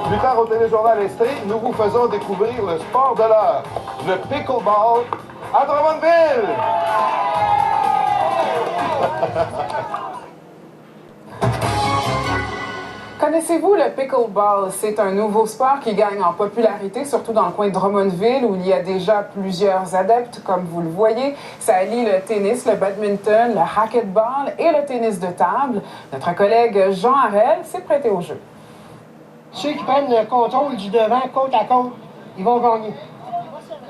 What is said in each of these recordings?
Plus tard au téléjournal Estrie, nous vous faisons découvrir le sport de l'heure, le pickleball à Drummondville. Connaissez-vous le pickleball? C'est un nouveau sport qui gagne en popularité, surtout dans le coin de Drummondville, où il y a déjà plusieurs adeptes, comme vous le voyez. Ça allie le tennis, le badminton, le racquetball et le tennis de table. Notre collègue Jean Harel s'est prêté au jeu. Ceux qui prennent le contrôle du devant, côte à côte, ils vont gagner.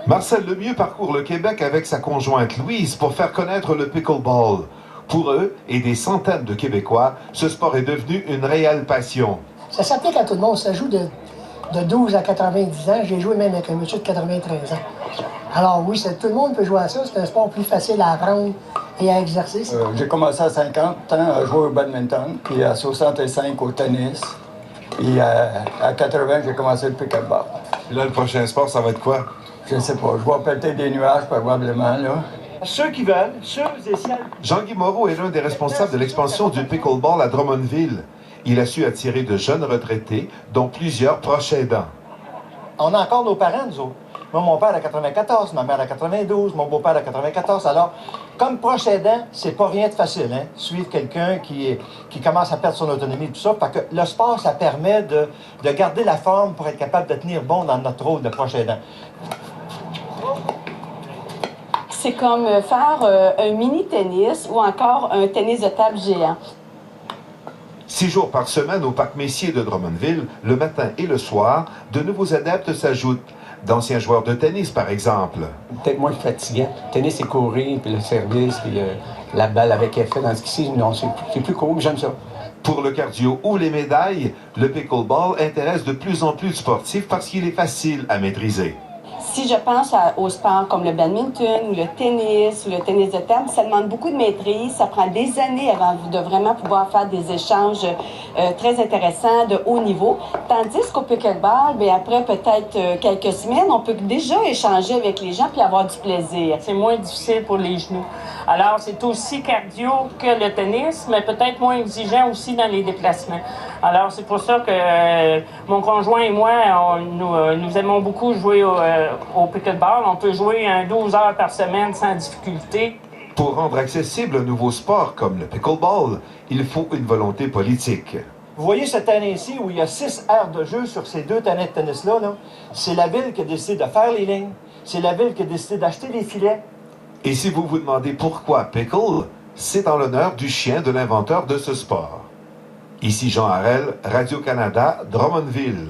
Marcel Lemieux parcourt le Québec avec sa conjointe Louise pour faire connaître le pickleball. Pour eux et des centaines de Québécois, ce sport est devenu une réelle passion. Ça s'applique à tout le monde. Ça joue de 12 à 90 ans. J'ai joué même avec un monsieur de 93 ans. Alors oui, tout le monde peut jouer à ça. C'est un sport plus facile à apprendre et à exercer. J'ai commencé à 50 ans à jouer au badminton, puis à 65 au tennis. Puis à 80, j'ai commencé le pickleball. Puis là, le prochain sport, ça va être quoi? Je ne sais pas. Je vais peut-être des nuages, probablement, là. Ceux qui veulent, ceux et celles. Jean-Guy Moreau est l'un des responsables de l'expansion du pickleball à Drummondville. Il a su attirer de jeunes retraités, dont plusieurs proches aidants. On a encore nos parents, nous autres. Moi, mon père a 94, ma mère a 92, mon beau-père a 94. Alors, comme proche aidant, c'est pas rien de facile, hein? Suivre quelqu'un qui commence à perdre son autonomie, tout ça. Parce que le sport, ça permet de garder la forme pour être capable de tenir bon dans notre rôle de proche aidant. C'est comme faire un mini-tennis ou encore un tennis de table géant. 6 jours par semaine au parc Messier de Drummondville, le matin et le soir, de nouveaux adeptes s'ajoutent. D'anciens joueurs de tennis, par exemple. Peut-être moins fatigant. Le tennis, c'est courir, puis le service, puis la balle avec effet. Dans ce qui non, c'est plus court, mais j'aime ça. Pour le cardio ou les médailles, le pickleball intéresse de plus en plus de sportifs parce qu'il est facile à maîtriser. Si je pense aux sports comme le badminton ou le tennis de table, ça demande beaucoup de maîtrise. Ça prend des années avant de vraiment pouvoir faire des échanges très intéressants de haut niveau. Tandis qu'au pickleball, bien, après peut-être quelques semaines, on peut déjà échanger avec les gens puis avoir du plaisir. C'est moins difficile pour les genoux. Alors, c'est aussi cardio que le tennis, mais peut-être moins exigeant aussi dans les déplacements. Alors, c'est pour ça que mon conjoint et moi, nous aimons beaucoup jouer au pickleball. On peut jouer 12 heures par semaine sans difficulté. Pour rendre accessible un nouveau sport comme le pickleball, il faut une volonté politique. Vous voyez cette année-ci où il y a 6 aires de jeu sur ces 2 terrains de tennis-là, c'est la ville qui a décidé de faire les lignes. C'est la ville qui a décidé d'acheter des filets. Et si vous vous demandez pourquoi pickle, c'est en l'honneur du chien de l'inventeur de ce sport. Ici Jean Harel, Radio-Canada, Drummondville.